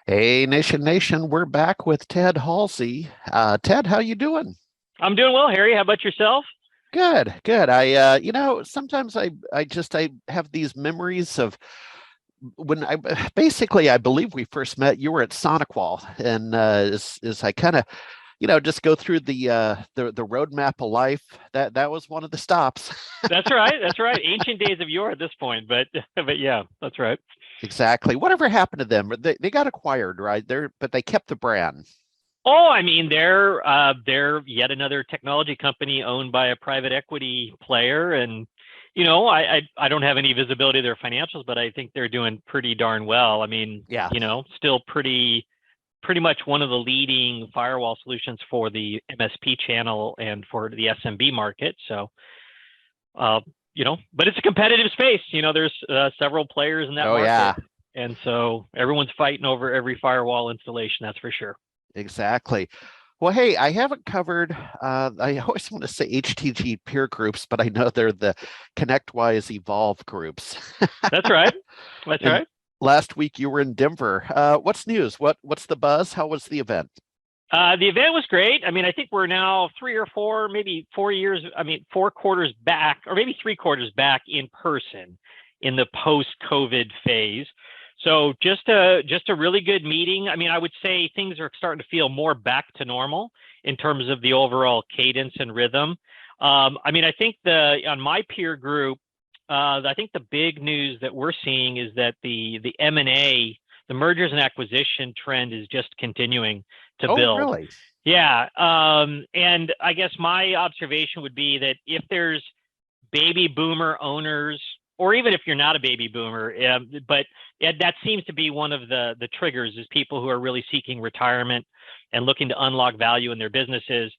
Hey, Nation, we're back with Ted Hulsey. Ted, how you doing? I'm doing well, Harry. How about yourself? Good. Sometimes I have these memories of when I believe we first met. You were at SonicWall, and as I kind of, just go through the roadmap of life. That was one of the stops. That's right. That's right. Ancient days of yore at this point, but but yeah, that's right. Exactly. Whatever happened to them? They got acquired, right? But they kept the brand. Oh, I mean, they're yet another technology company owned by a private equity player, and I don't have any visibility of their financials, but I think they're doing pretty darn well. I mean, Yeah. still pretty much one of the leading firewall solutions for the MSP channel and for the SMB market. So but it's a competitive space. There's several players in that Oh market, yeah. and so everyone's fighting over every firewall installation. That's for sure. Exactly. Well, hey, I haven't covered, I always want to say HTG peer groups, but I know they're the ConnectWise Evolve groups. That's right. That's And right. last week you were in Denver. What's news? What's the buzz? How was the event? The event was great. I mean, I think we're now 3 or 4, maybe 4 years. I mean, 4 quarters back, or maybe 3 quarters back in person in the post-COVID phase. So just a really good meeting. I mean, I would say things are starting to feel more back to normal in terms of the overall cadence and rhythm. I mean, I think on my peer group, I think the big news that we're seeing is that the M&A, the mergers and acquisition trend is just continuing to Oh, build. really? Yeah. And I guess my observation would be that if there's baby boomer owners, or even if you're not a baby boomer, but that seems to be one of the triggers is people who are really seeking retirement and looking to unlock value in their businesses.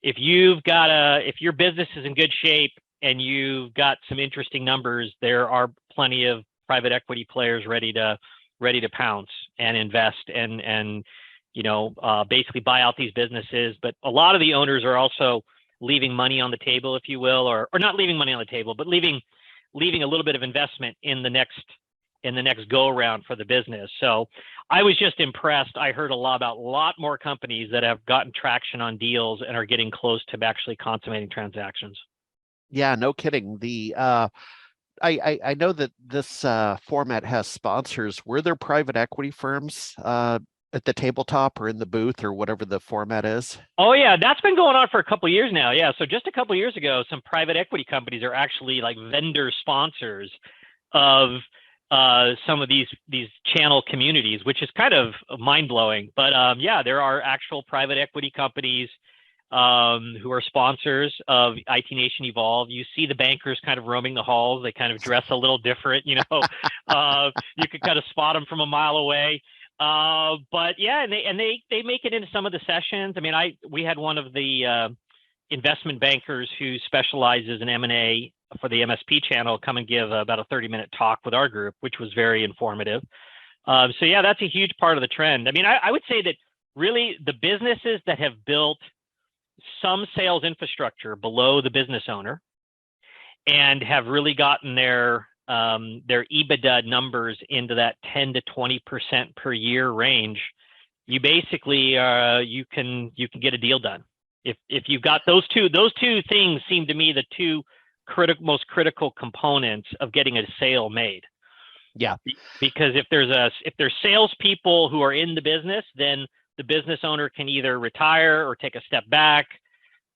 If your business is in good shape and you've got some interesting numbers, there are plenty of private equity players ready to pounce and invest and basically buy out these businesses. But a lot of the owners are also leaving money on the table, if you will, or not leaving money on the table, but leaving a little bit of investment in the next go around for the business. So I was just impressed. I heard a lot more companies that have gotten traction on deals and are getting close to actually consummating transactions. Yeah, no kidding. I know that this format has sponsors. Were there private equity firms at the tabletop or in the booth or whatever the format is? Oh yeah, that's been going on for a couple of years now. Yeah, so just a couple of years ago, some private equity companies are actually like vendor sponsors of some of these channel communities, which is kind of mind blowing. But yeah, there are actual private equity companies who are sponsors of IT Nation Evolve. You see the bankers kind of roaming the halls. They kind of dress a little different, you could kind of spot them from a mile away. But yeah, and they make it into some of the sessions. I mean, we had one of the investment bankers who specializes in M&A for the MSP channel come and give about a 30-minute talk with our group, which was very informative. So yeah, that's a huge part of the trend. I mean, I would say that really the businesses that have built some sales infrastructure below the business owner and have really gotten their EBITDA numbers into that 10 to 20% per year range, you basically you can get a deal done. If you've got those two things seem to me the two most critical components of getting a sale made. Yeah. Because if there's salespeople who are in the business, then the business owner can either retire or take a step back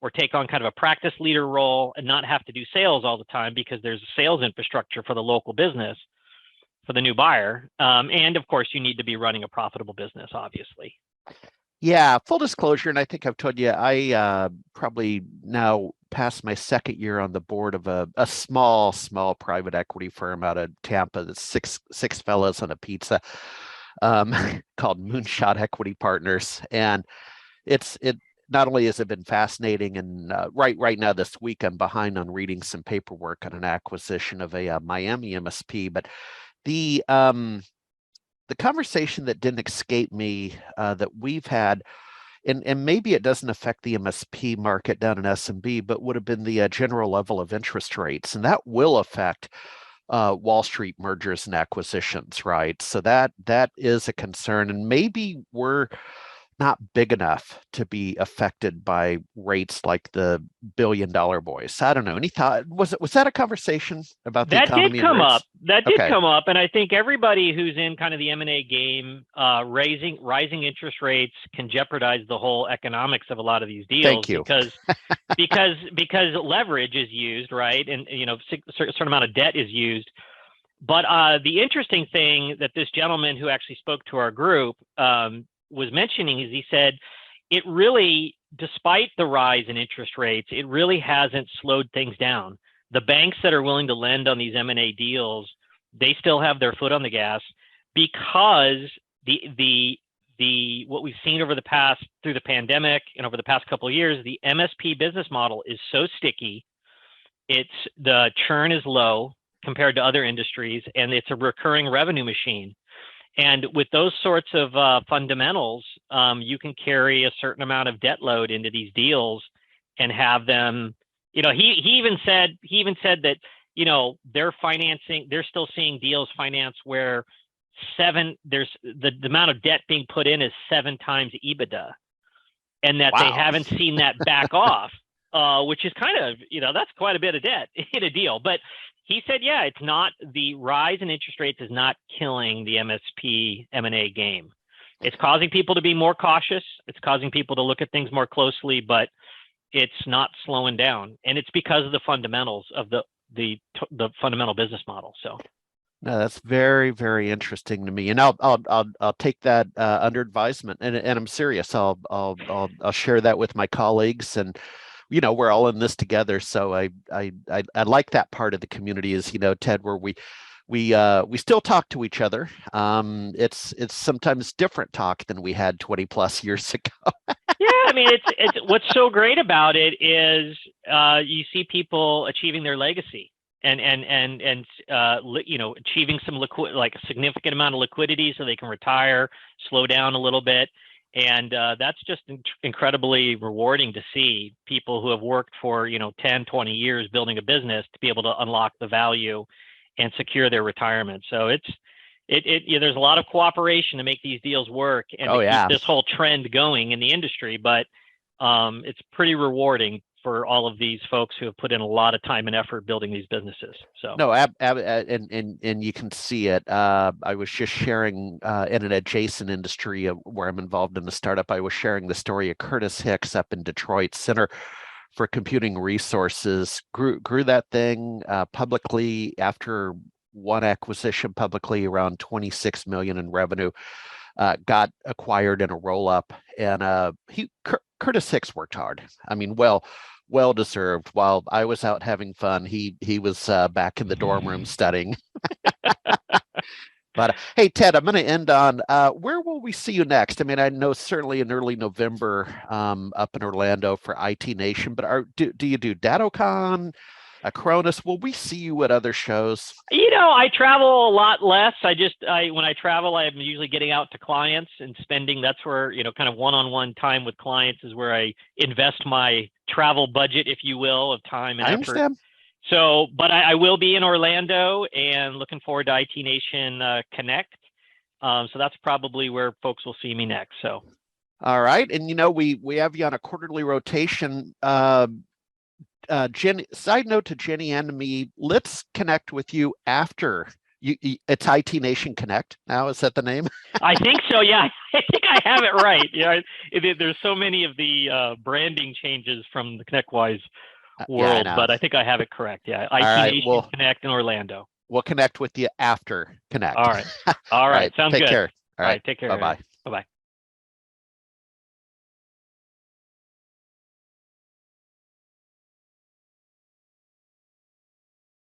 or take on kind of a practice leader role and not have to do sales all the time because there's a sales infrastructure for the local business for the new buyer. And of course, you need to be running a profitable business, obviously. Yeah, full disclosure, and I think I've told you, I probably now past my second year on the board of a small private equity firm out of Tampa. That's six fellas on a pizza, um, called Moonshot Equity Partners, and it not only has it been fascinating, and right now this week I'm behind on reading some paperwork on an acquisition of a Miami MSP, but the um, the conversation that didn't escape me that we've had, and maybe it doesn't affect the MSP market down in SMB, but would have been the general level of interest rates, and that will affect Wall Street mergers and acquisitions, right? So that is a concern, and maybe we're not big enough to be affected by rates like the billion-dollar boys. I don't know. Any thought? Was that a conversation about the That did economy and come up. rates? That did Okay, come up, and I think everybody who's in kind of the M&A game, rising interest rates can jeopardize the whole economics of a lot of these deals thank you. because leverage is used, right, and certain amount of debt is used. But the interesting thing that this gentleman who actually spoke to our group was mentioning is he said it really, despite the rise in interest rates, it really hasn't slowed things down. The banks that are willing to lend on these M&A deals, they still have their foot on the gas because the what we've seen over the past through the pandemic and over the past couple of years, the MSP business model is so sticky. The churn is low compared to other industries, and it's a recurring revenue machine. And with those sorts of fundamentals, you can carry a certain amount of debt load into these deals and have them. He even said that they're still seeing deals financed where there's the amount of debt being put in is 7 times EBITDA, and that they haven't seen that back off, which is kind of that's quite a bit of debt in a deal, but. He said, yeah, it's not, the rise in interest rates is not killing the MSP M&A game. It's causing people to be more cautious. It's causing people to look at things more closely, but it's not slowing down. And it's because of the fundamentals of the fundamental business model. So. No, that's very, very interesting to me, and I'll take that under advisement, and I'm serious. I'll share that with my colleagues, and we're all in this together. So I like that part of the community is Ted, where we still talk to each other. It's sometimes different talk than we had 20 plus years ago. Yeah, I mean it's what's so great about it is you see people achieving their legacy. And achieving some like a significant amount of liquidity so they can retire, slow down a little bit. And that's just incredibly rewarding to see people who have worked for 10, 20 years building a business to be able to unlock the value and secure their retirement. So there's a lot of cooperation to make these deals work and keep this whole trend going in the industry. But it's pretty rewarding for all of these folks who have put in a lot of time and effort building these businesses. So no, and you can see it. I was just sharing in an adjacent industry where I'm involved in a startup. I was sharing the story of Curtis Hicks up in Detroit, Center for Computing Resources. Grew that thing publicly after one acquisition publicly, around 26 million in revenue. Got acquired in a roll up, and Curtis Hicks worked hard. I mean, well deserved. While I was out having fun, he was back in the dorm room studying. But hey, Ted, I'm going to end on where will we see you next? I mean, I know certainly in early November up in Orlando for IT Nation, but do you do DattoCon, Cronus? Will we see you at other shows? I travel a lot less. When I travel, I'm usually getting out to clients and spending. That's where kind of one-on-one time with clients is where I invest my travel budget, if you will, of time and effort. I understand. So, but I will be in Orlando and looking forward to IT Nation Connect. So that's probably where folks will see me next. So. All right, and we have you on a quarterly rotation. Jenny, side note to Jenny and me, let's connect with you after it's IT Nation Connect now. Is that the name? I think so. Yeah, I think I have it right. There's so many of the branding changes from the ConnectWise world, but I think I have it correct. Yeah, IT Nation Connect in Orlando. We'll connect with you after Connect. All right. All right. Sounds good. Take care. All right. Take care. Bye-bye. Bye-bye.